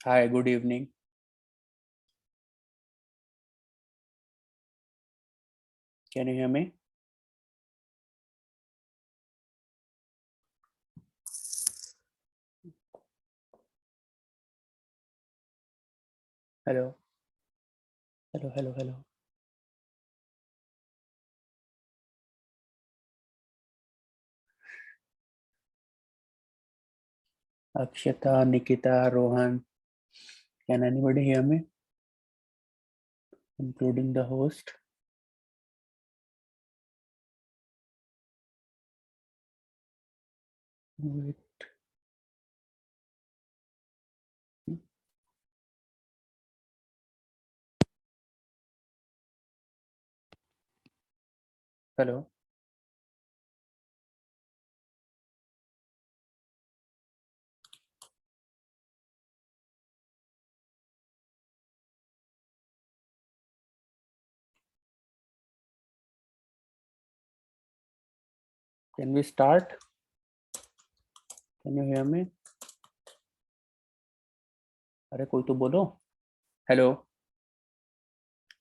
Hi, good evening. Can you hear me? Hello. Hello, hello, hello. Akshata, Nikita, Rohan. Can anybody hear me? Including the host. Wait. Hello. Can we start? Can you hear me? अरे कोई तो बोलो. Hello.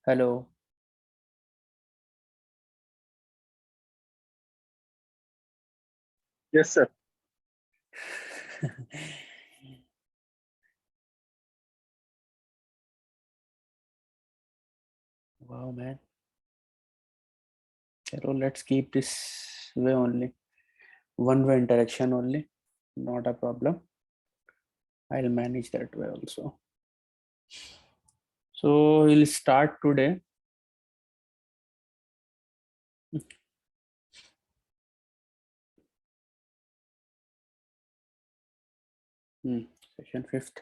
Hello. Yes, sir. Wow, man. So let's keep this way only. One-way interaction only. Not a problem. I'll manage that way also. So we'll start today. Session 5th.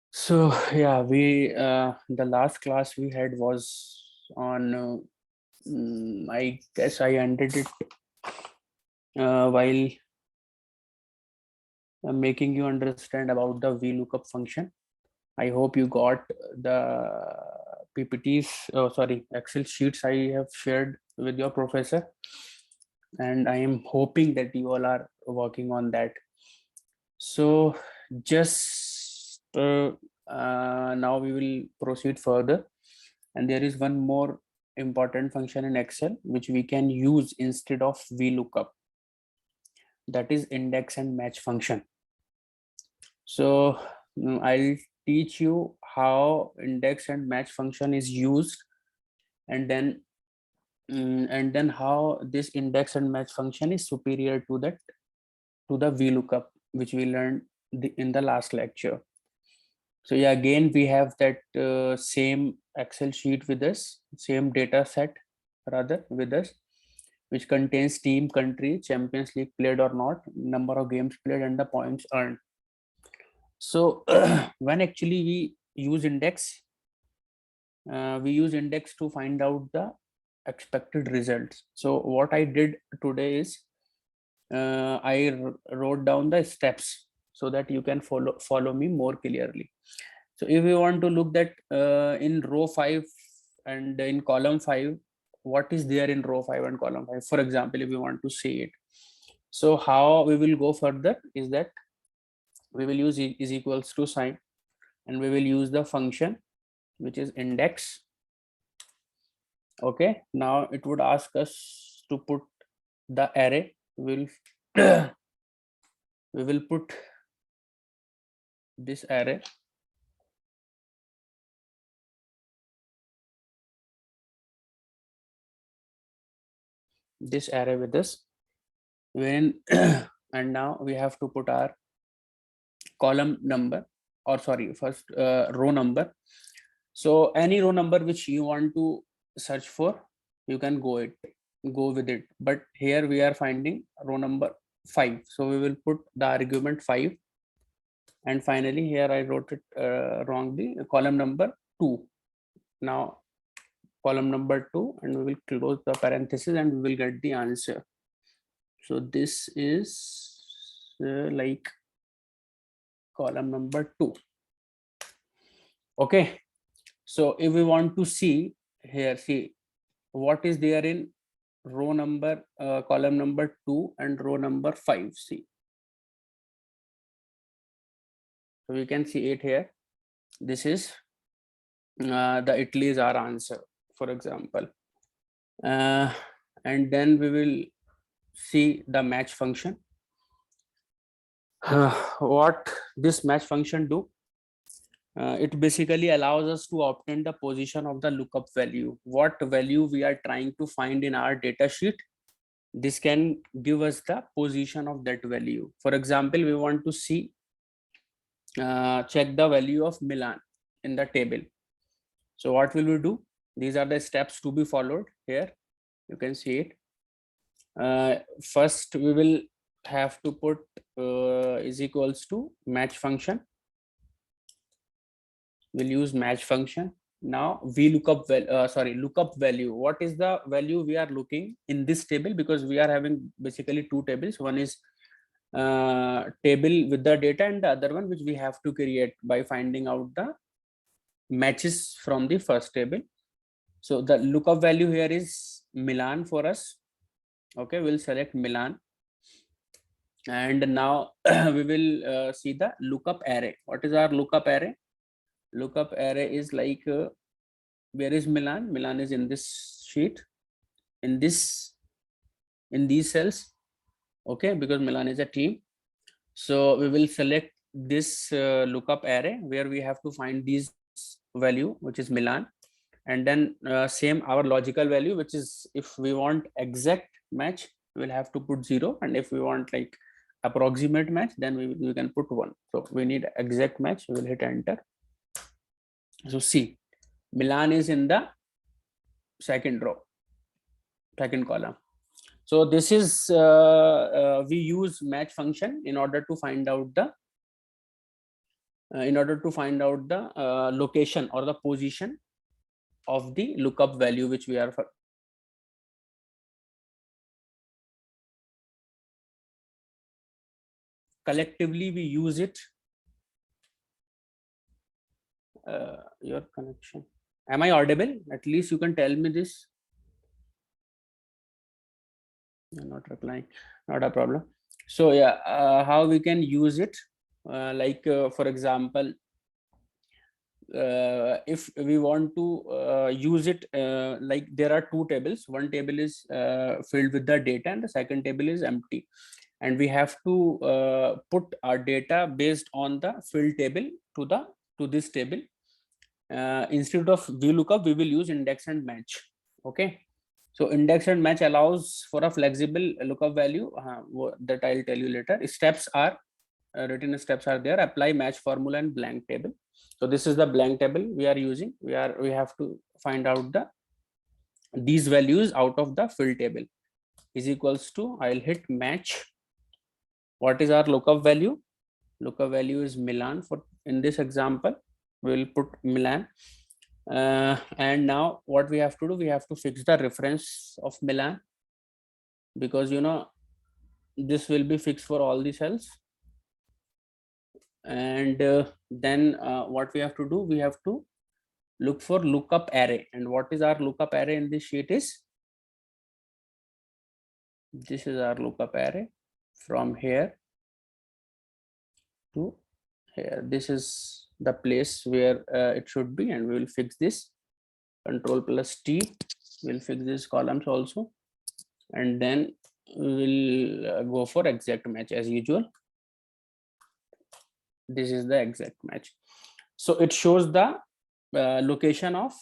So yeah, we the last class we had was on I guess I ended it while making you understand about the VLOOKUP function. I hope you got the PPTs, sorry, Excel sheets I have shared with your professor, and I am hoping that you all are working on that. So just now we will proceed further, and there is one more important function in Excel which we can use instead of VLOOKUP, that is index and match function. So I'll teach you how index and match function is used, and then how this index and match function is superior to the VLOOKUP which we learned in the last lecture. So yeah, again we have that same Excel sheet with us, same data set rather with us, which contains team, country, Champions League played or not, number of games played, and the points earned. So when actually we use index to find out the expected results. So what I did today is I wrote down the steps so that you can follow me more clearly. So if you want to look that in row 5 and in column 5, what is there in row 5 and column 5, for example, if you want to see it. So how we will go further is that we will use is equals to sign, and we will use the function which is index. Okay, now it would ask us to put the array. We will put this array. This array with this when and now we have to put our column number, or sorry, first row number. So any row number which you want to search for, you can go with it, but here we are finding row number 5, so we will put the argument 5, and finally here I wrote it wrongly, column number 2. Now column number 2, and we will close the parenthesis and we will get the answer. So this is like column number 2. Okay, so if we want to see here, see what is there in row number column number 2 and row number 5. See, So we can see it here. This is the Italy is our answer, for example. And then we will see the match function. What this match function do? It basically allows us to obtain the position of the lookup value. What value we are trying to find in our data sheet, this can give us the position of that value. For example, we want to see check the value of Milan in the table. So what will we do? These are the steps to be followed. Here you can see it. First we will have to put is equals to match function. We'll use match function. Now lookup value. What is the value we are looking in this table? Because we are having basically two tables. One is table with the data, and the other one which we have to create by finding out the matches from the first table. So the lookup value here is Milan for us. Okay, we'll select Milan, and now we will see the lookup array. What is our lookup array? Lookup array is like where is Milan? Milan is in this sheet, in these cells. Okay, because Milan is a team. So we will select this lookup array where we have to find these value, which is Milan, and then same our logical value, which is if we want exact match, we'll have to put 0, and if we want like approximate match, then we can put 1. So we need exact match. We will hit enter. So see, Milan is in the second row, second column. So this is we use match function in order to find out the location or the position of the lookup value which we are collectively we use it. Your connection. Am I audible? At least you can tell me this. You're not replying. Not a problem. So yeah, how we can use it? For example, if we want to use it, like there are two tables. One table is filled with the data, and the second table is empty. And we have to put our data based on the filled table to this table. Instead of VLOOKUP, we will use index and match. Okay, so index and match allows for a flexible lookup value that I'll tell you later. Steps are written steps are there. Apply match formula and blank table. So this is the blank table we are using. We have to find out these values out of the filled table. Is equals to, I'll hit match. What is our lookup value? Lookup value is Milan. For in this example, we'll put Milan. And now what we have to do, we have to fix the reference of Milan, because this will be fixed for all the cells. And then what we have to do, we have to look for lookup array. And what is our lookup array in this sheet is, this is our lookup array from here to here. This is the place where it should be, and we will fix this. Control+T, we'll fix these columns also, and then we will go for exact match as usual. This is the exact match. So it shows the location of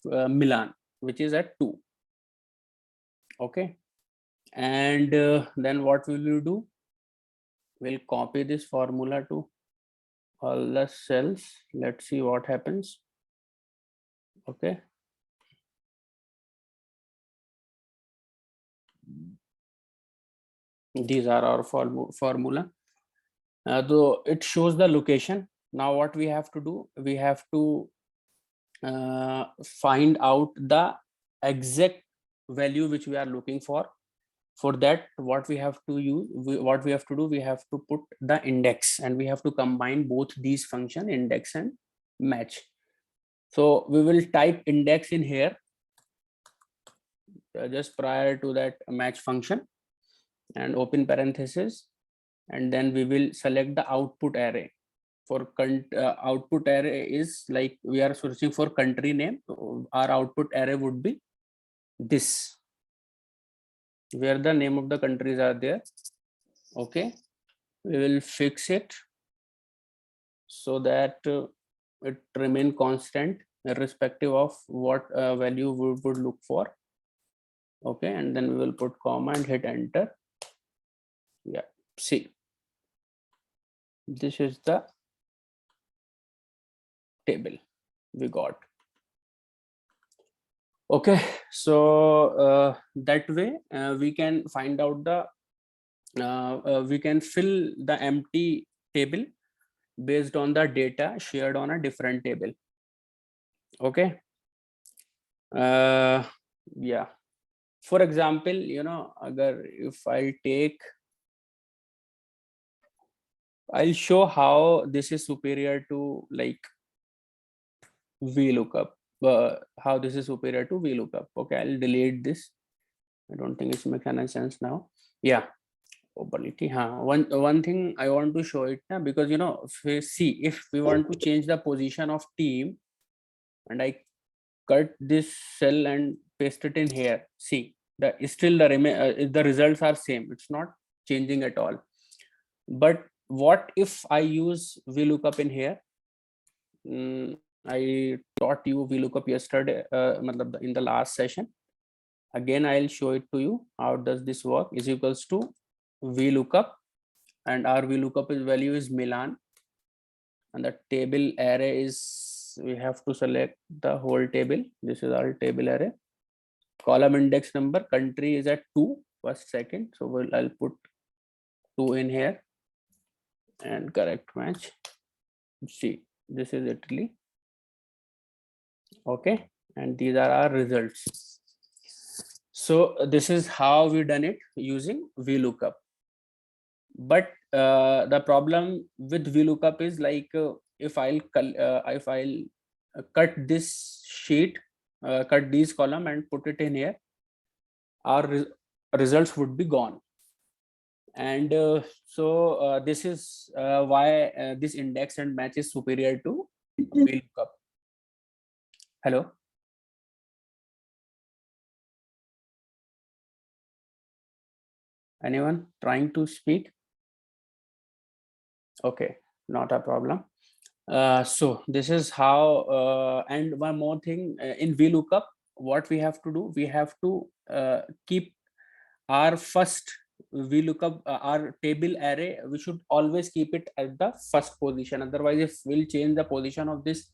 Milan, which is at 2. Okay, and then what will you do? We'll copy this formula to all the cells. Let's see what happens. Okay, these are our formula. Though it shows the location. Now what we have to do, we have to find out the exact value which we are looking for. For that, what we have to do, we have to put the index, and we have to combine both these function, index and match. So we will type index in here just prior to that match function, and open parenthesis, and then we will select the output array. For output array is like we are searching for country name, so our output array would be this, where the name of the countries are there. Okay, we will fix it so that it remain constant irrespective of what value we would look for. Okay, and then we will put comma and hit enter. Yeah, see, this is the table we got. Okay, so that way we can find out the we can fill the empty table based on the data shared on a different table. Okay, yeah, for example, you know, if I'll show how this is superior to like VLOOKUP. How this is superior to VLOOKUP. Okay, I'll delete this. I don't think it's making any sense now. Yeah, probability. One thing I want to show it now, because you know, if we want to change the position of team, and I cut this cell and paste it in here. See, the results are same. It's not changing at all. But what if I use VLOOKUP in here? I taught you VLOOKUP yesterday, in the last session. Again, I'll show it to you. How does this work? Is equals to VLOOKUP, and our VLOOKUP value is Milan, and the table array is, we have to select the whole table. This is our table array. Column index number, country is at 2, first, second. So I'll put 2 in here and correct match. See, this is Italy. Okay, and these are our results. So this is how we done it using VLOOKUP. But the problem with VLOOKUP is like if I'll cut this sheet, cut these column and put it in here, our results would be gone. And so this is why this index and match is superior to VLOOKUP. Hello. Anyone trying to speak? Okay, not a problem. So this is how, and one more thing, in VLOOKUP, what we have to do, we have to keep our first VLOOKUP, our table array, we should always keep it at the first position. Otherwise, if we'll change the position of this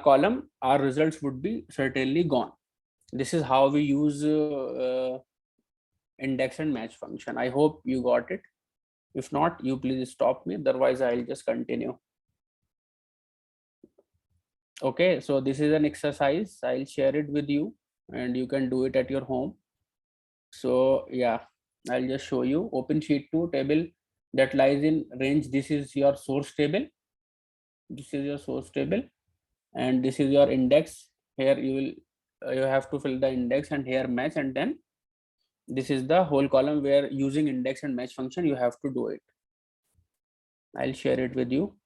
column, our results would be certainly gone. This is how we use index and match function. I hope you got it. If not, you please stop me. Otherwise, I'll just continue. Okay, so this is an exercise. I'll share it with you and you can do it at your home. So yeah, I'll just show you. Open sheet 2 table that lies in range. This is your source table. This is your source table, and this is your index. Here you will you have to fill the index, and here match, and then this is the whole column where using index and match function you have to do it. I'll share it with you.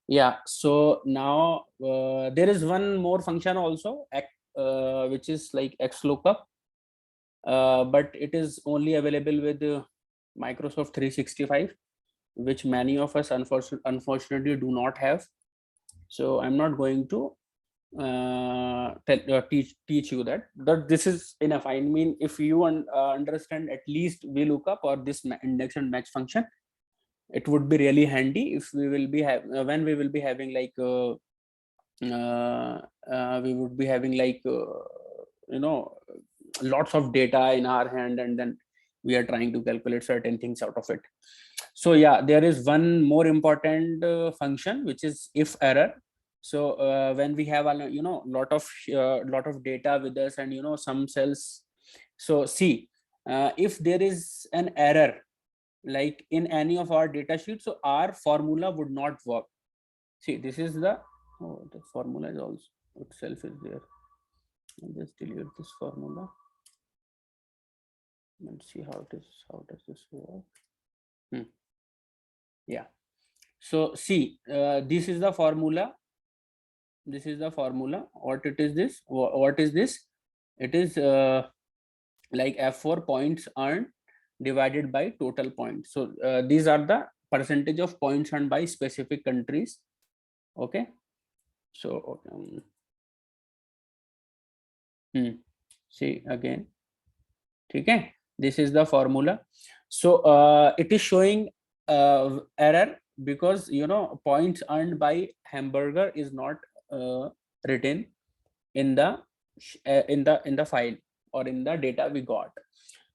Yeah, so now there is one more function also, which is like XLOOKUP, but it is only available with Microsoft 365, which many of us unfortunately do not have. So I'm not going to teach you that. But this is enough. I mean, if you understand at least VLOOKUP or this index and match function, it would be really handy if we will be when we will be having like we would be having like you know, lots of data in our hand, and then we are trying to calculate certain things out of it. So yeah, there is one more important function, which is if error. So when we have a, you know, lot of data with us, and you know, some cells, so see, if there is an error like in any of our data sheets, so our formula would not work. See, this is the, oh, the formula is also itself is there. I'll just delete this formula and see how it is. How does this work? Yeah. So see, this is the formula. This is the formula. What it is this? What is this? It is like F4 points earned divided by total points. So these are the percentage of points earned by specific countries. Okay. So see again. Okay. This is the formula. So it is showing error because points earned by hamburger is not written in the file or in the data we got.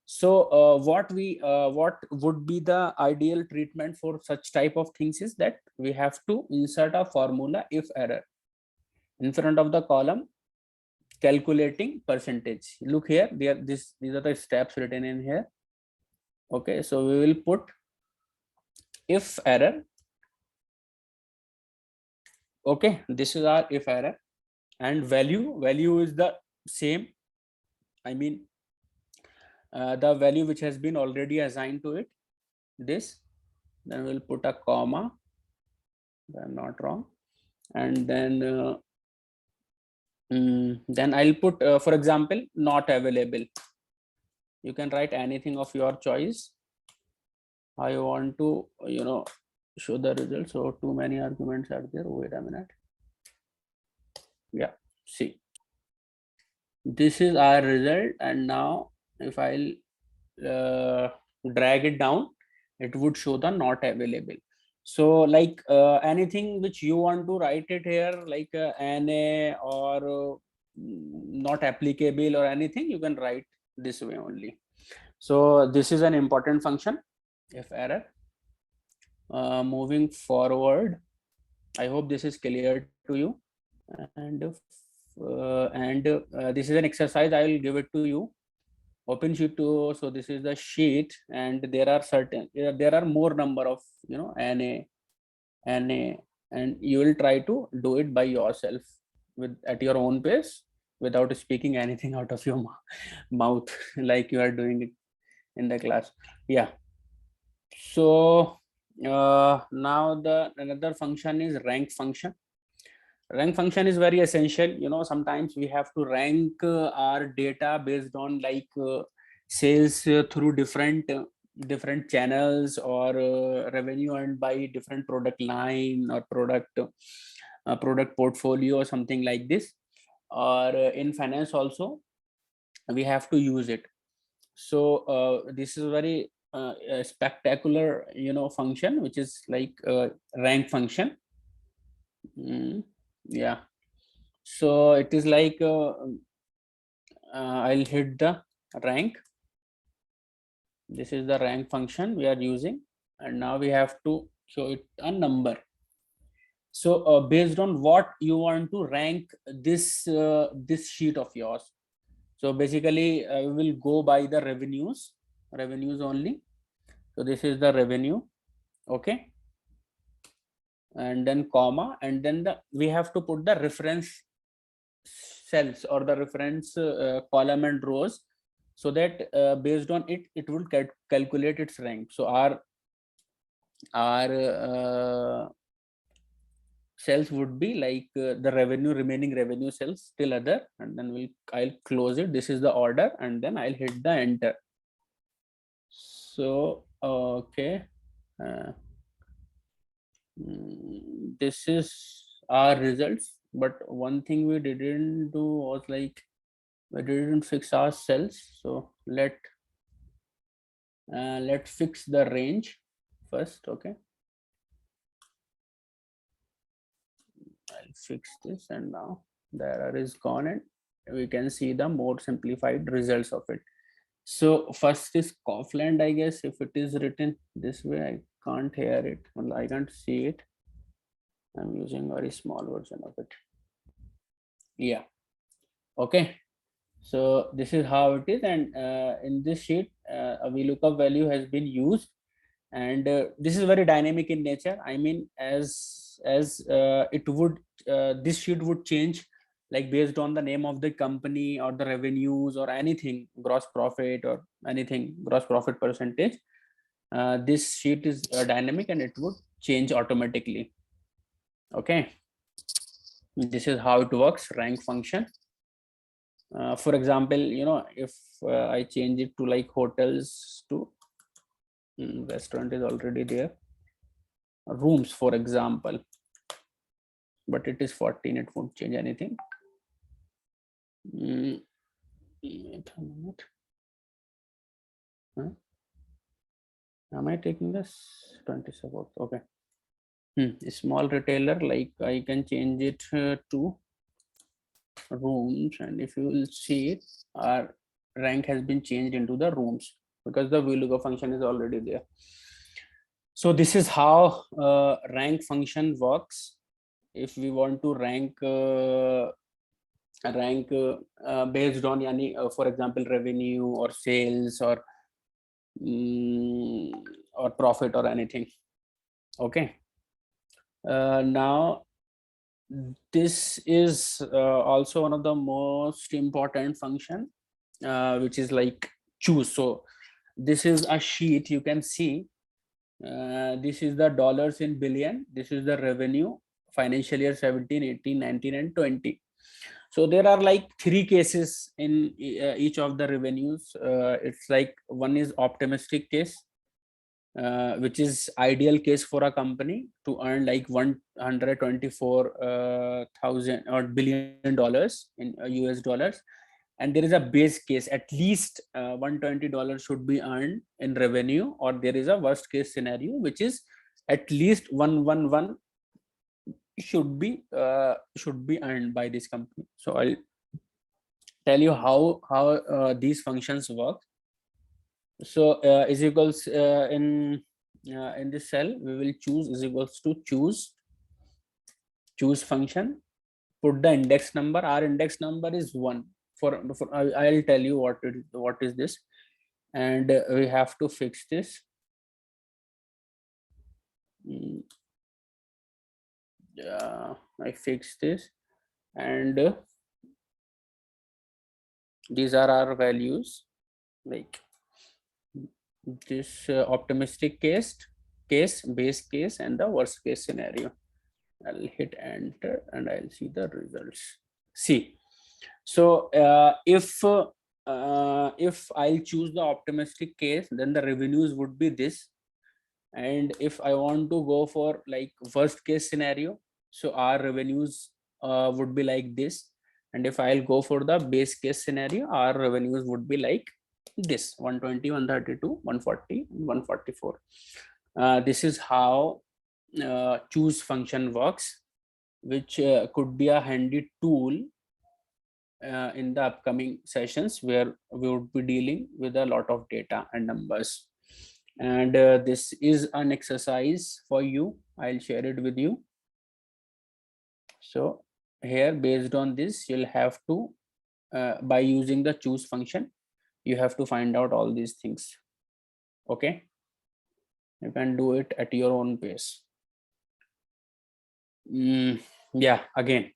So what would be the ideal treatment for such type of things is that we have to insert a formula if error in front of the column calculating percentage. Look here, these are the steps written in here. Okay, so we will put if error. Okay, this is our if error, and value is the same. I mean the value which has been already assigned to it, this. Then we'll put a comma, I'm not wrong, and then I'll put for example not available. You can write anything of your choice. I want to show the result, so too many arguments are there. Wait a minute. Yeah, see, this is our result, and now if I'll drag it down, it would show the not available. So like anything which you want to write it here, like NA or not applicable or anything, you can write this way only. So this is an important function, if error. Moving forward, I hope this is clear to you, and this is an exercise. I will give it to you. Open sheet 2. So this is the sheet, and there are more number of NA, and you will try to do it by yourself at your own pace without speaking anything out of your mouth like you are doing it in the class. Yeah. So now another function is rank function. Rank function is very essential. Sometimes we have to rank our data based on like sales through different channels, or revenue earned by different product line or product portfolio or something like this, or in finance also we have to use it. So this is very spectacular function, which is like rank function. Yeah, so it is like I'll hit the rank. This is the rank function we are using, and now we have to show it a number. So based on what you want to rank this sheet of yours. So basically we will go by the revenues only. So this is the revenue. Okay, and then comma, and then we have to put the reference cells or the reference column and rows, so that based on it will calculate its rank. So our cells would be like the remaining revenue cells till other, and then I'll close it. This is the order, and then I'll hit the enter. So okay, this is our results, but one thing we didn't do was like we didn't fix our cells. So let's fix the range first. Okay, I'll fix this, and now the error is gone, and we can see the more simplified results of it. So first is Kaufland, I guess. If it is written this way, I can't hear it, I can't see it. I'm using a very small version of it. Yeah, okay. So this is how it is, and in this sheet a VLOOKUP value has been used, and this is very dynamic in nature. I mean, as it would this sheet would change like based on the name of the company or the revenues or anything, gross profit or anything, gross profit percentage. This sheet is dynamic and it would change automatically. Okay, this is how it works, rank function. For example, if I change it to like hotels to restaurant is already there, rooms for example, but it is 14, it won't change anything. Wait a minute. Am I taking this 20 support? Okay. Small retailer, like I can change it to rooms, and if you will see it, our rank has been changed into the rooms because the VLOOKUP function is already there. So this is how rank function works. If we want to rank based on for example revenue or sales or profit or anything. Okay. Now this is also one of the most important function, which is like choose. So this is a sheet you can see. This is the dollars in billion. This is the revenue financial year 17, 18, 19 and 20. So there are like 3 cases in each of the revenues. It's like one is optimistic case, which is ideal case for a company to earn like 124,000 or billion dollars in US dollars. And there is a base case, at least $120 should be earned in revenue, or there is a worst case scenario, which is at least 111 should be earned by this company. So I'll tell you how these functions work. So is equals in this cell we will choose is equals to choose function, put the index number. Our index number is 1. I'll tell you what is this, and we have to fix this. I fix this, and these are our values, like this optimistic case, base case, and the worst case scenario. I'll hit enter and I'll see the results. See, so if I'll choose the optimistic case, then the revenues would be this. And if I want to go for like worst case scenario, so our revenues would be like this. And if I'll go for the base case scenario, our revenues would be like this: 120, 132, 140, 144. This is how choose function works, which could be a handy tool in the upcoming sessions where we would be dealing with a lot of data and numbers. And this is an exercise for you. I'll share it with you. So here, based on this, you'll have to by using the choose function, you have to find out all these things. Okay, you can do it at your own pace. Yeah, again,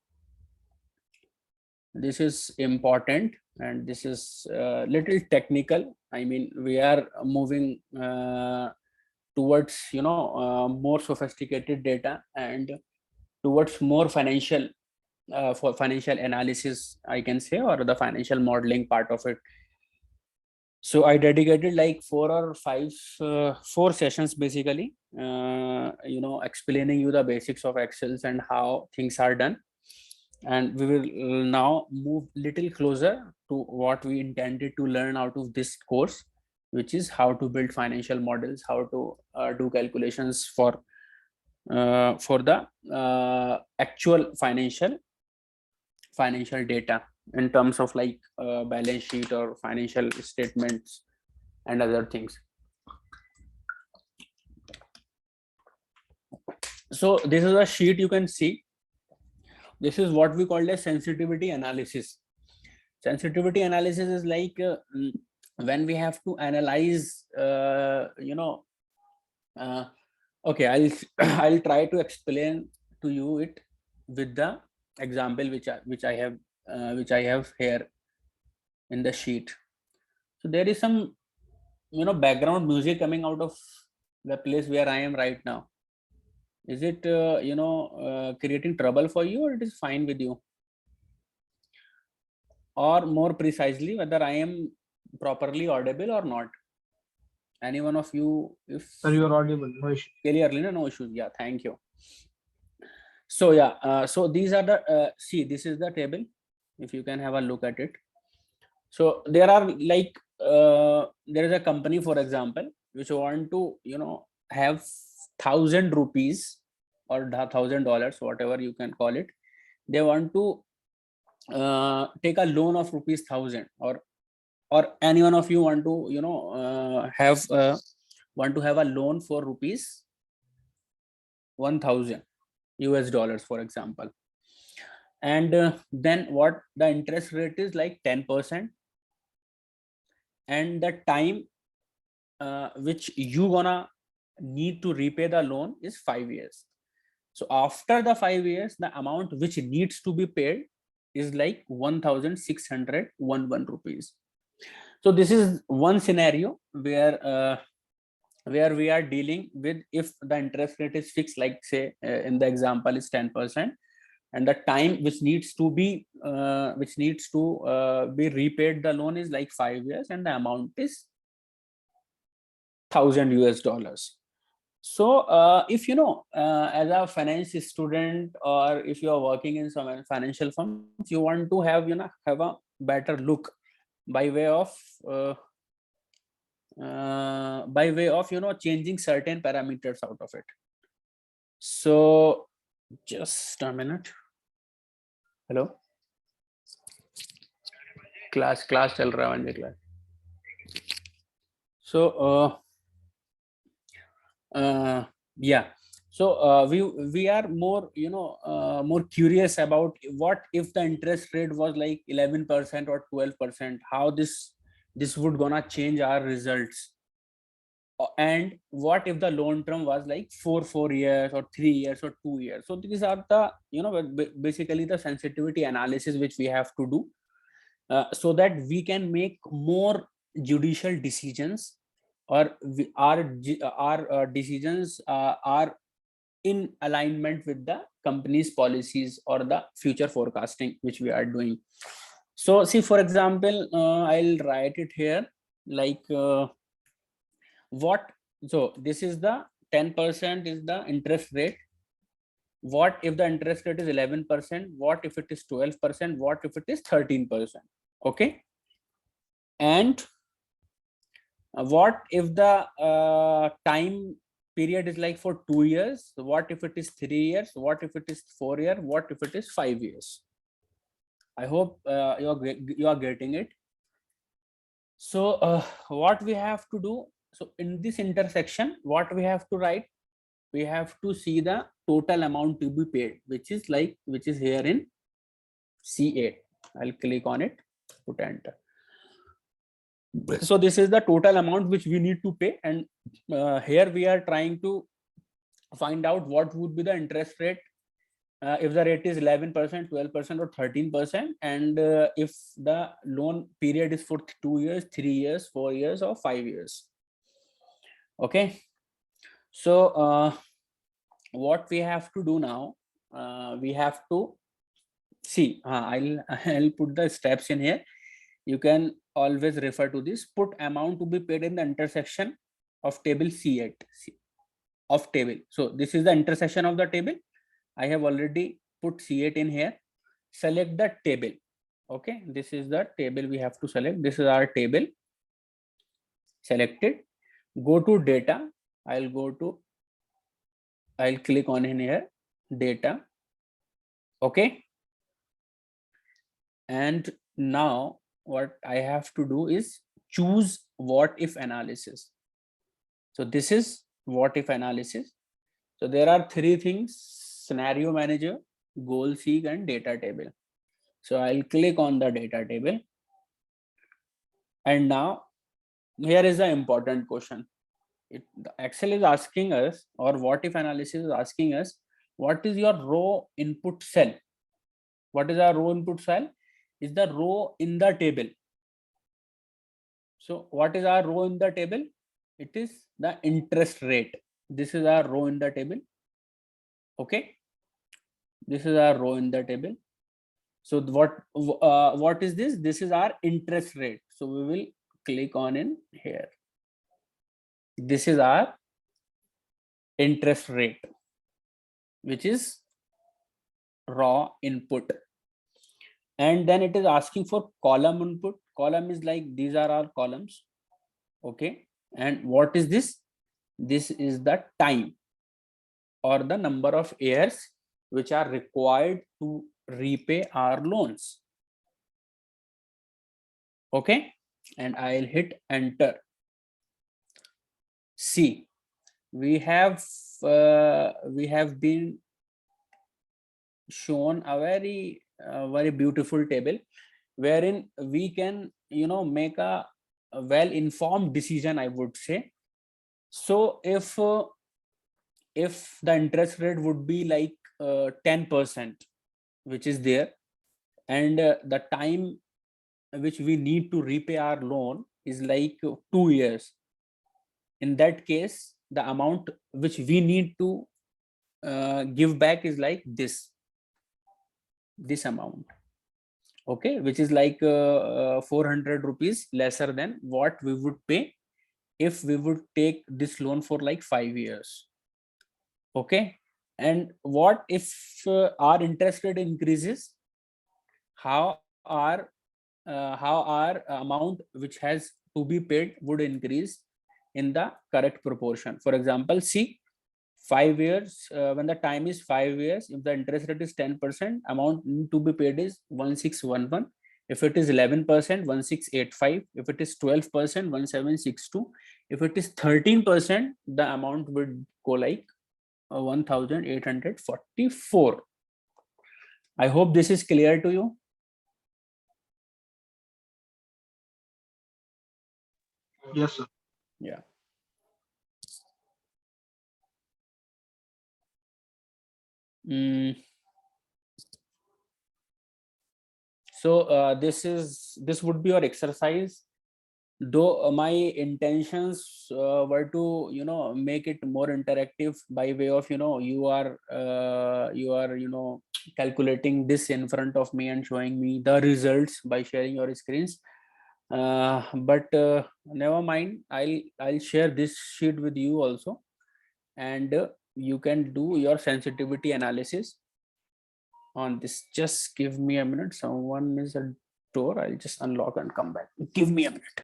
this is important and this is little technical. I mean, we are moving towards more sophisticated data and towards more financial for financial analysis, I can say, or the financial modeling part of it. So I dedicated like 4 or 5 4 sessions basically, explaining you the basics of Excels and how things are done. And we will now move little closer to what we intended to learn out of this course, which is how to build financial models, how to do calculations for the actual financial data in terms of like balance sheet or financial statements and other things. So this is a sheet you can see. This is what we call a sensitivity analysis. Sensitivity analysis is like when we have to analyze, okay, I'll try to explain to you it with the example which I have here in the sheet. So there is some background music coming out of the place where I am right now? Is it creating trouble for you, or it is fine with you? Or more precisely, whether I am properly audible or not? Any one of you, if Sir, you are audible. No issue. clearly, no issues. Yeah, thank you. So yeah, so these are the see, this is the table. If you can have a look at it. So there are like there is a company, for example, which want to have 1,000 rupees or $1,000, whatever you can call it. They want to take a loan of rupees 1,000, or any one of you want to want to have a loan for rupees 1,000 US dollars, for example. And then what the interest rate is, like 10%, and the time which you gonna need to repay the loan is 5 years. So after the 5 years, the amount which needs to be paid is like 1,611 rupees. So this is one scenario where we are dealing with, if the interest rate is fixed, like say in the example is 10%, and the time which needs to be repaid the loan is like 5 years, and the amount is 1,000 US dollars. So if as a finance student, or if you are working in some financial firms, you want to have have a better look by way of changing certain parameters out of it. So just a minute. Hello, class चल रहा है class. So yeah, so we are more more curious about what if the interest rate was like 11% or 12%, how this would gonna change our results. And what if the loan term was like 4 years or 3 years or 2 years? So these are the basically the sensitivity analysis which we have to do, so that we can make more judicial decisions, or our decisions are in alignment with the company's policies or the future forecasting which we are doing. So see, for example, I'll write it here, like what, so this is the 10% is the interest rate. What if the interest rate is 11%? What if it is 12%? What if it is 13%? Okay. And what if the time period is like for 2 years? What if it is 3 years? What if it is 4 years? What if it is 5 years? I hope you are getting it. So what we have to do, so in this intersection, what we have to write, we have to see the total amount to be paid, which is here in C8. I'll click on it, put enter. So this is the total amount which we need to pay, and here we are trying to find out what would be the interest rate if the rate is 11%, 12%, or 13%, and if the loan period is for 2 years, 3 years, 4 years, or 5 years. Okay. So what we have to do now, we have to see, I'll put the steps in here. You can always refer to this. Put amount to be paid in the intersection of table C8 of table. So this is the intersection of the table. I have already put C8 in here. Select the table. Okay, this is the table we have to select. This is our table. Selected. Go to data. I'll click on in here, data. Okay. And now what I have to do is choose what if analysis. So this is what if analysis. So there are 3 things: scenario manager, goal seek, and data table. So I'll click on the data table. And now here is the important question. Excel is asking us, or what if analysis is asking us, what is your row input cell? What is our row input cell? Is the row in the table. So what is our row in the table? It is the interest rate. This is our row in the table. Okay, this is our row in the table. So what is this? This is our interest rate. So we will click on in here. This is our interest rate, which is raw input. And then it is asking for column input. Column is like, these are our columns. Okay, and what is this? This is the time, or the number of years which are required to repay our loans. Okay, and I'll hit enter. See, we have been shown a very beautiful table wherein we can make a well informed decision, I would say. So if the interest rate would be like 10%, which is there, and the time which we need to repay our loan is like 2 years, in that case the amount which we need to give back is like this amount. Okay, which is like 400 rupees lesser than what we would pay if we would take this loan for like 5 years. Okay, and what if our interest rate increases? How our amount which has to be paid would increase in the correct proportion. For example, see, 5 years, when the time is 5 years, if the interest rate is 10%, amount to be paid is 1611. If it is 11%, 1685. If it is 12%, 1762. If it is 13%, the amount would go like 1844. I hope this is clear to you. Yes, sir. Yeah. So this would be your exercise, though my intentions were to make it more interactive by way of you are calculating this in front of me and showing me the results by sharing your screens. But never mind, I'll share this sheet with you also, and you can do your sensitivity analysis on this. Just give me a minute. Someone is at door. I'll just unlock and come back. Give me a minute.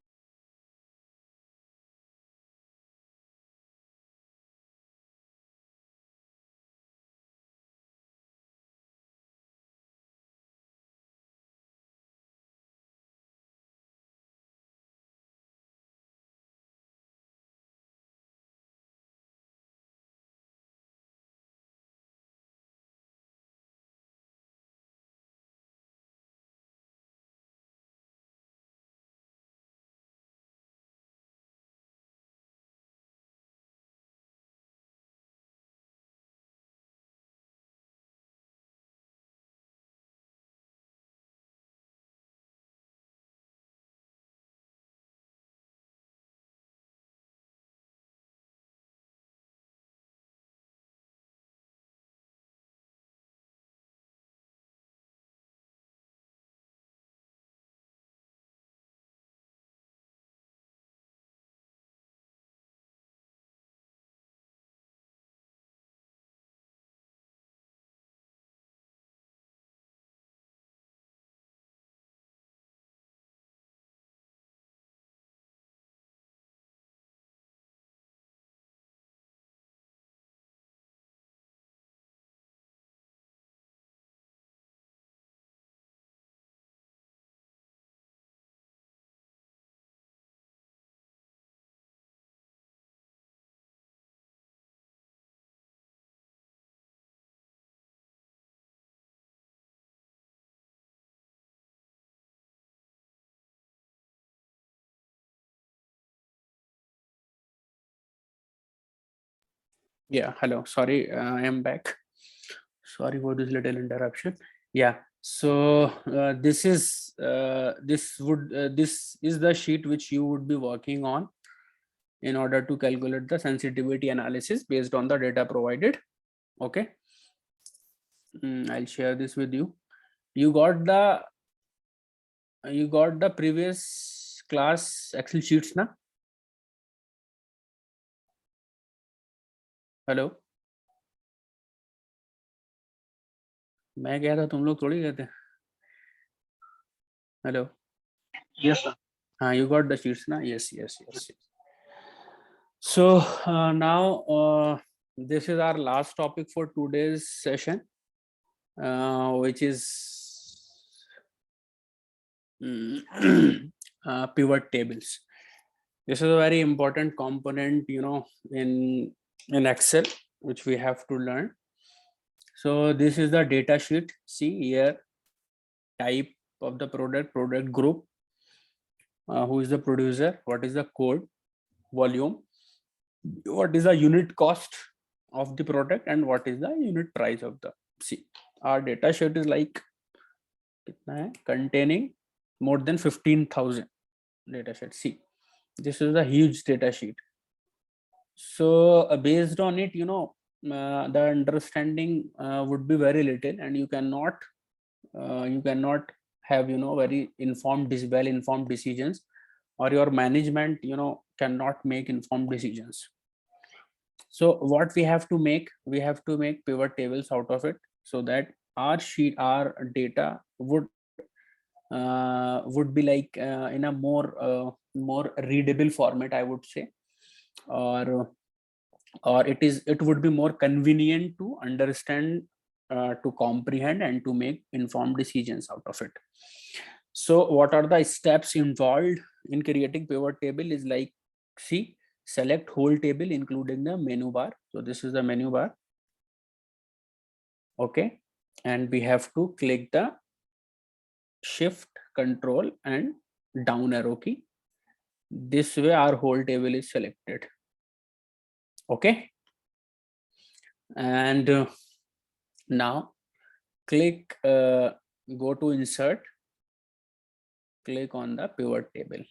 Yeah, hello. Sorry, I am back. Sorry for this little interruption. Yeah. So this is the sheet which you would be working on. in order to calculate the sensitivity analysis based on the data provided. Okay. I'll share this with you. You got the previous class Excel sheets na? Hello, मैं गया था, तुम लोग थोड़ी गए थे. Hello. Yes, sir. हाँ, you got the sheets ना? Yes. So now this is our last topic for today's session, which is pivot tables. This is a very important component, in Excel, which we have to learn. So this is the data sheet. See here, type of the product group, who is the producer, what is the code, volume, what is the unit cost of the product, and what is the unit price of the. See, our data sheet is like containing more than 15,000 data sheet. See, this is a huge data sheet. So based on it, the understanding would be very little, and you cannot have very well informed decisions, or your management cannot make informed decisions. So what we have to make pivot tables out of it, so that our data would be like in a more readable format, I would say, or it would be more convenient to understand, to comprehend, and to make informed decisions out of it. So what are the steps involved in creating pivot table is like, see, select whole table including the menu bar. So this is the menu bar. Okay, and we have to click the shift, control, and down arrow key. This way our whole table is selected. Okay, and now click, go to insert, click on the pivot table.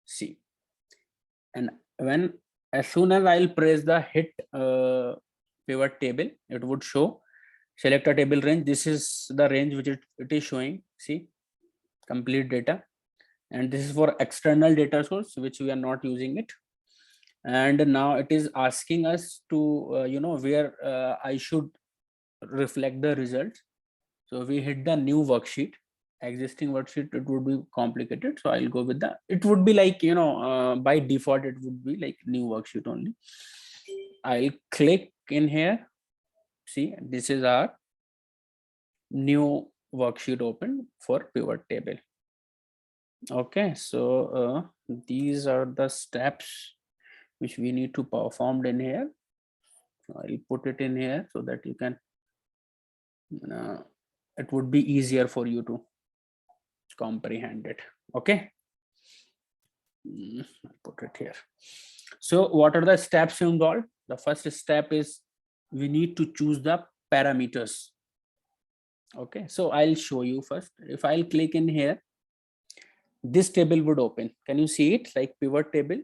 See, and as soon as I'll press the hit pivot table, it would show select a table range. This is the range which it is showing. See, complete data, and this is for external data source which we are not using it. And now it is asking us to where I should reflect the results. So we hit the new worksheet. Existing worksheet, it would be complicated, so I'll go with that. It would be like by default it would be like new worksheet only. I'll click in here. See, this is our new worksheet open for pivot table. Okay, so these are the steps which we need to perform in here. I'll put it in here so that you can it would be easier for you to comprehend it. Okay, I'll put it here. So what are the steps involved? The first step is we need to choose the parameters. Okay, so I'll show you first. If I'll click in here, this table would open. Can you see it? Like pivot table.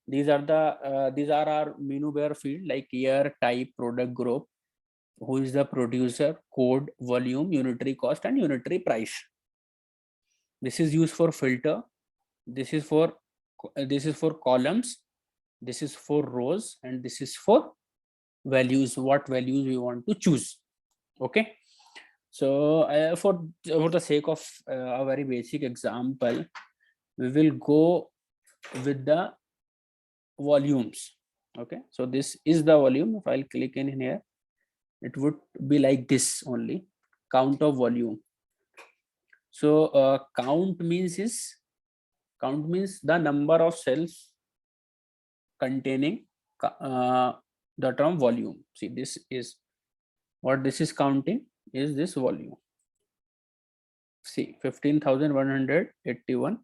These are our menu bar field, like year, type, product group, who is the producer, code, volume, unitary cost, and unitary price. This is used for filter. This is for columns. This is for rows, and this is for values. What values we want to choose? Okay. So for the sake of a very basic example, we will go with the volumes. Okay, so this is the volume. If I'll click in here, it would be like this only, count of volume. So count means the number of cells containing the term volume. See, this is what this is counting, is this volume. See, 15,181,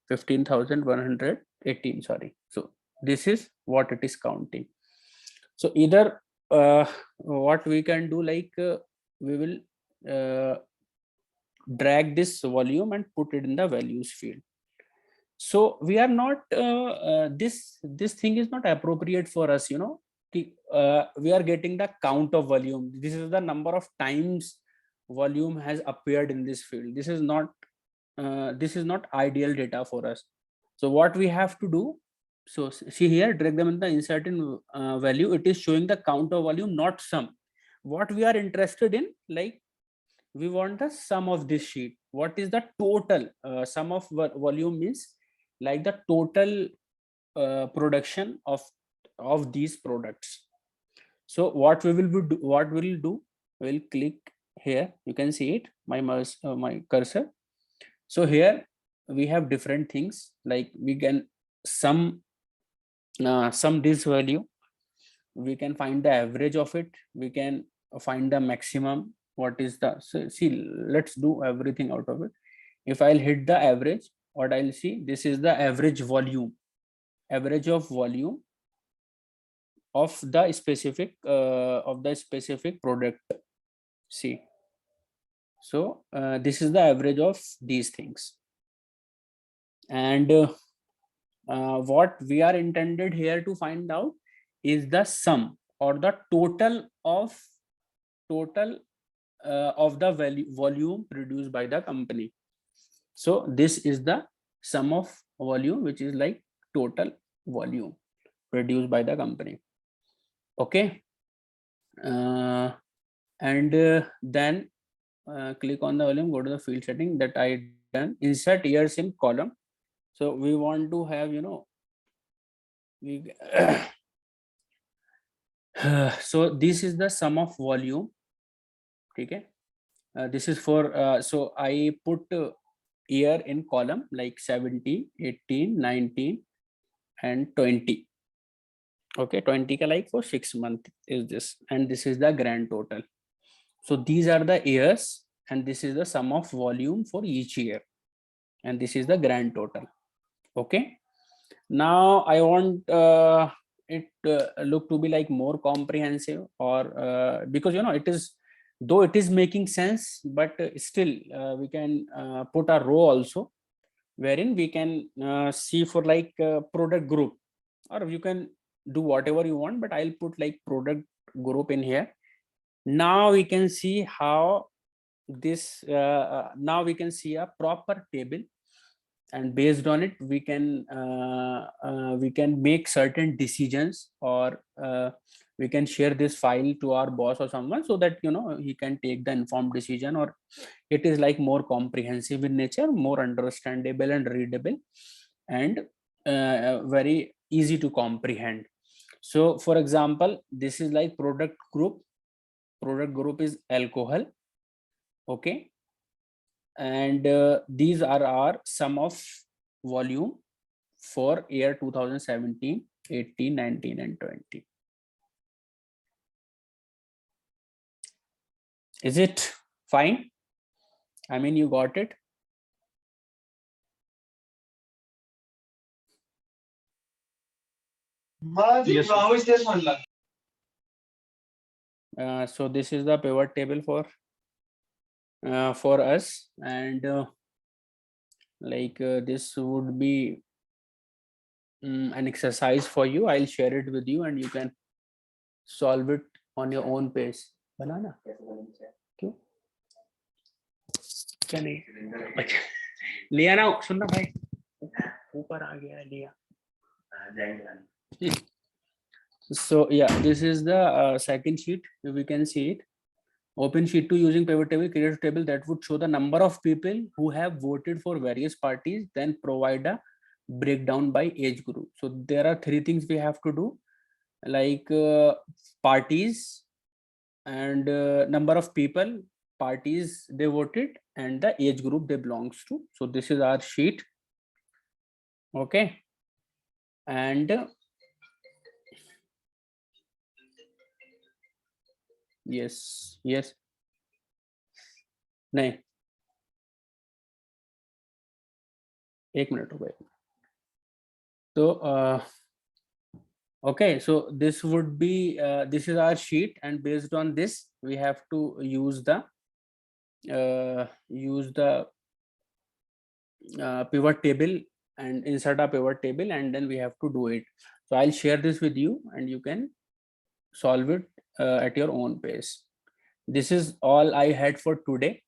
15,118, sorry. So this is what it is counting. So either what we can do, like we will drag this volume and put it in the values field. So we are not this thing is not appropriate for us, we are getting the count of volume. This is the number of times volume has appeared in this field. This is not ideal data for us. So what we have to do, so see here, drag them in the insert in value, it is showing the count of volume, not sum. What we are interested in, like we want the sum of this sheet. What is the total sum of volume means like the total production of these products. So what we will do, we'll click here, you can see it, my cursor. So here we have different things, like we can sum this value, we can find the average of it, we can find the maximum. What is the, so see, let's do everything out of it. If I'll hit the average, what I'll see, this is the average volume, average of volume of the specific product. See, so this is the average of these things. And what we are intended here to find out is the sum or the total of the volume produced by the company. So this is the sum of volume, which is like total volume produced by the company. Okay. Then click on the volume, go to the field setting that I done, insert years in column. So we want to have, we so this is the sum of volume. Okay. This is for so I put year in column like 17, 18, 19 and 20. Okay, 20 ka like for 6 months is this, and this is the grand total. So these are the years and this is the sum of volume for each year, and this is the grand total. Okay, now I want it look to be like more comprehensive, or because it is, though it is making sense, but still we can put a row also wherein we can see for like product group, or you can do whatever you want, but I'll put like product group in here. Now we can see how this now we can see a proper table, and based on it we can make certain decisions, or we can share this file to our boss or someone, so that he can take the informed decision, or it is like more comprehensive in nature, more understandable and readable, and very easy to comprehend. So for example, this is like product group is alcohol. Okay, and these are our sum of volume for year 2017, 18, 19 and 20. Is it fine? I mean, you got it? Yes, so this is the pivot table for us, and this would be an exercise for you. I'll share it with you and you can solve it on your own pace. Banana क्यों क्या नहीं अच्छा लिया ना सुनना भाई ऊपर आ गया लिया so yeah, this is the second sheet. We can see it. Open sheet 2 using pivot table, create a table that would show the number of people who have voted for various parties, then provide a breakdown by age group. So there are 3 things we have to do, like parties and number of people, parties they voted, and the age group they belongs to. So this is our sheet. Okay, and yes नहीं एक minute हो गए तो okay, so this would be this is our sheet, and based on this we have to use the pivot table and insert a pivot table, and then we have to do it. So I'll share this with you and you can solve it at your own pace. This is all I had for today.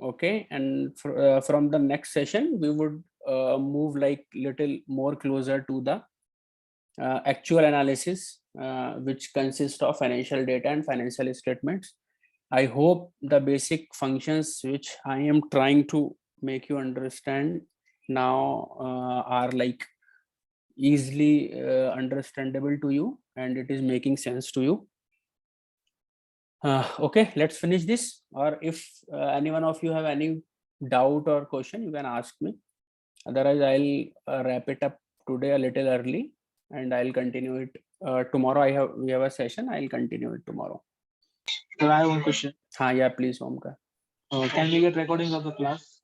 Okay, and from the next session we would move like little more closer to the actual analysis, which consists of financial data and financial statements. I hope the basic functions which I am trying to make you understand now are like easily understandable to you and it is making sense to you. Okay, let's finish this. Or if any one of you have any doubt or question, you can ask me. Otherwise, I'll wrap it up today a little early, and I'll continue it tomorrow. We have a session. I'll continue it tomorrow. Sir, I have one question. Yeah, please, Omkar. Can we get recordings of the class?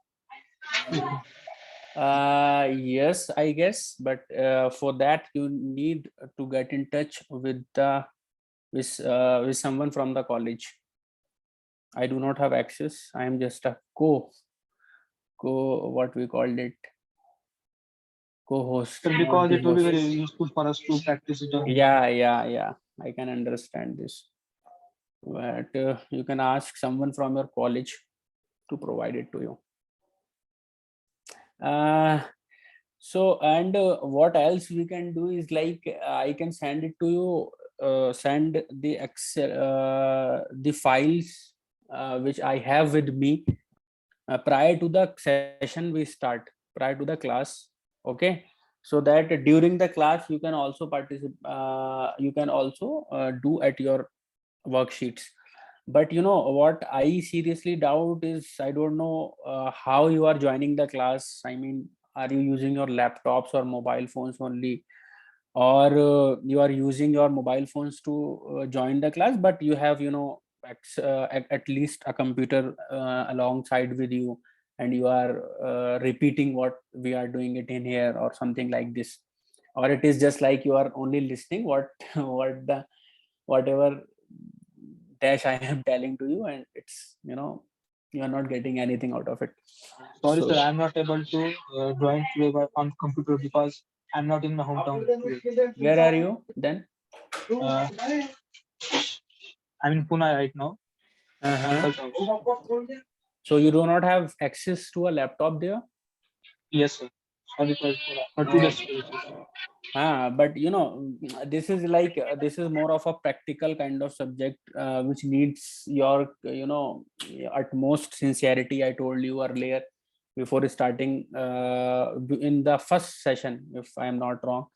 Yes, I guess, but for that you need to get in touch with someone from the college. I do not have access. I am just a what we called it, co-host. Sir, because it will be very useful for us to practice it. Yeah. I can understand this, but you can ask someone from your college to provide it to you. So, and what else we can do is like I can send it to you, send the Excel, the files which I have with me prior to the session we start, prior to the class. Okay, so that during the class you can also participate, you can also do at your worksheets. But you know what I seriously doubt is, I don't know how you are joining the class. I mean, are you using your laptops or mobile phones only, or you are using your mobile phones to join the class, but you have, you know, at least a computer alongside with you, and you are repeating what we are doing it in here or something like this? Or it is just like you are only listening what whatever dash I am telling to you, and it's, you know, you are not getting anything out of it. Sorry, sir, I'm not able to join today on computer because I'm not in my hometown. Where are you then? Uh, I'm in Pune right now. So you do not have access to a laptop there? Yes, sir. Sorry for 2 days. But you know, this is like this is more of a practical kind of subject which needs your, you know, utmost sincerity. I told you earlier before starting in the first session, if I am not wrong.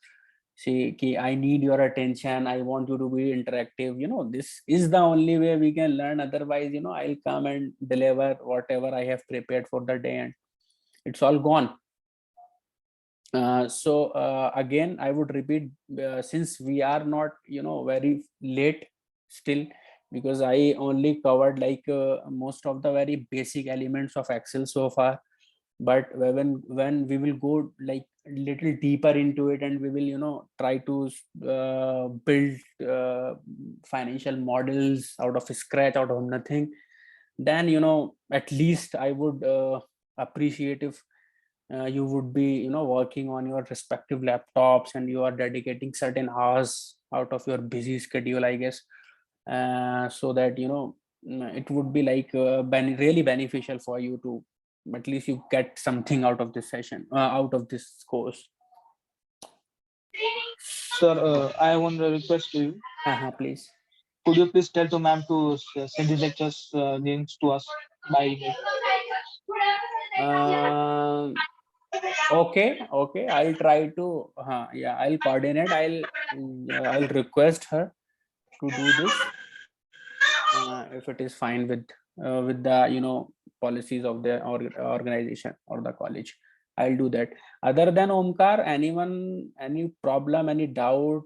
See, ki, I need your attention. I want you to be interactive. You know, this is the only way we can learn. Otherwise, you know, I'll come and deliver whatever I have prepared for the day, and it's all gone. So again, I would repeat, since we are not, you know, very late still, because I only covered like most of the very basic elements of Excel so far. But when we will go like little deeper into it, and we will, you know, try to build financial models out of scratch, out of nothing, then, you know, at least I would appreciate if you would be, you know, working on your respective laptops and you are dedicating certain hours out of your busy schedule, I guess, so that, you know, it would be like really beneficial for you to at least you get something out of this session, out of this course. Sir, I have one request to you. Please. Could you please tell to ma'am to send the lectures links to us by email? Okay, I'll try to yeah, I'll coordinate. I'll request her to do this if it is fine with the, you know, policies of the organization or the college. I'll do that. Other than Omkar, anyone, any problem, any doubt,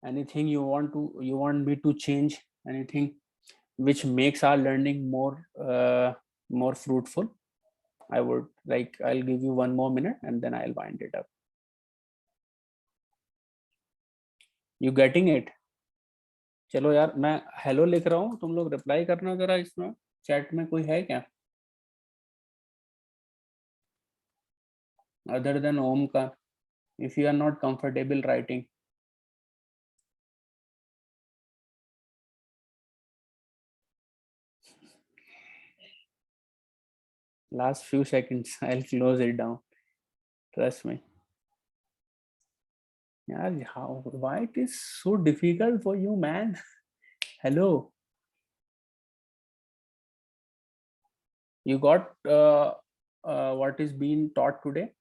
anything you want me to change, anything which makes our learning more fruitful? I would like, I'll give you 1 more minute and then I'll wind it up. You getting it? चलो यार, मैं hello लिख रहा हूँ, तुम लोग reply करना जरा, इसमें चैट में कोई है क्या? other than Omkar, if you are not comfortable writing. Last few seconds, I'll close it down. Trust me. Yeah, why it is so difficult for you, man? Hello. You got what is being taught today?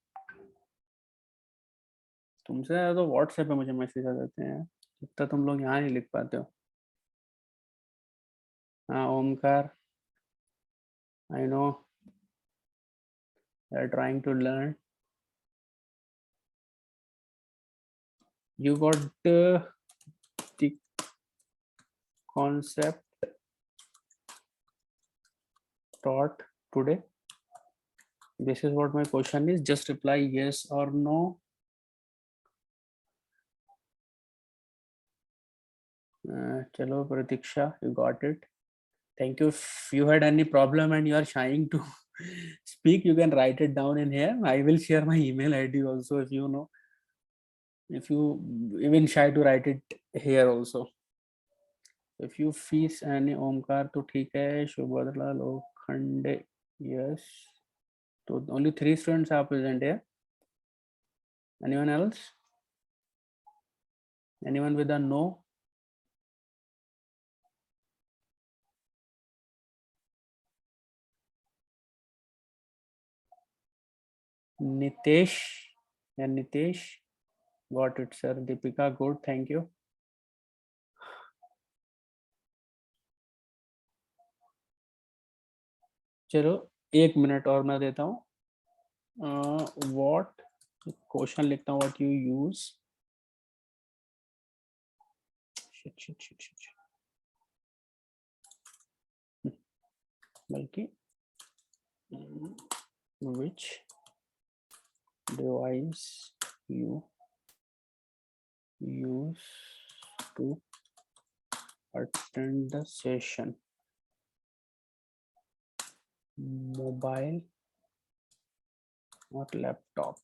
तुमसे ज़्यादा तो WhatsApp पे मुझे message आ जाते हैं, इतना तुम लोग यहाँ नहीं लिख पाते हो. हाँ Omkar, I know you're trying to learn. You got the concept taught today. This is what my question is. Just reply yes or no. Chalo Pratiksha, you got it. Thank you. If you had any problem and you are shying to speak, you can write it down in here. I will share my email ID also if you know. If you even shy to write it here also. If you face any Omkar to ठीक है, Shubhadra Lokhande, yes. So only 3 students are present here. Anyone else? Anyone with a no? Nitesh and Nitesh, got it sir. Deepika, good, thank you. चलो 1 minute और मैं देता हूँ. What question लिखता हूँ. What you use? Shit. बल्कि which device you use to attend the session? Mobile or laptop?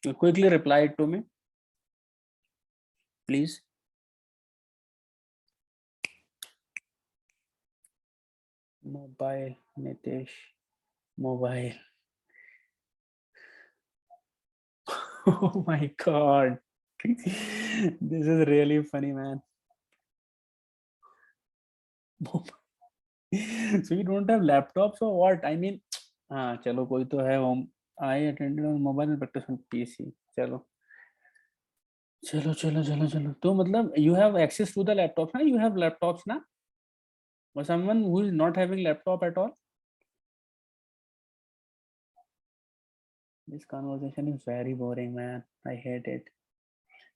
You quickly reply it to me, please. Mobile, Nitesh. Mobile. Oh my god. This is really funny, man. So you don't have laptops or what? I mean, हाँ चलो कोई तो है. I attended on mobile and practice on PC. चलो तो मतलब you have access to the laptops ना? You have laptops ना? Or someone who is not having laptop at all? This conversation is very boring, man. I hate it.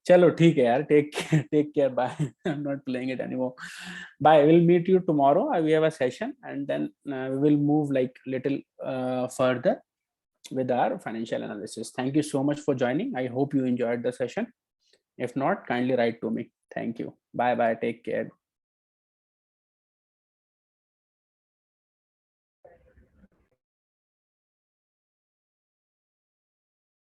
चलो ठीक है यार. Take care. Bye. I'm not playing it anymore. Bye. We'll meet you tomorrow. We have a session and then we will move like little further with our financial analysis. Thank you so much for joining. I hope you enjoyed the session. If not, kindly write to me. Thank you. Bye. Take care.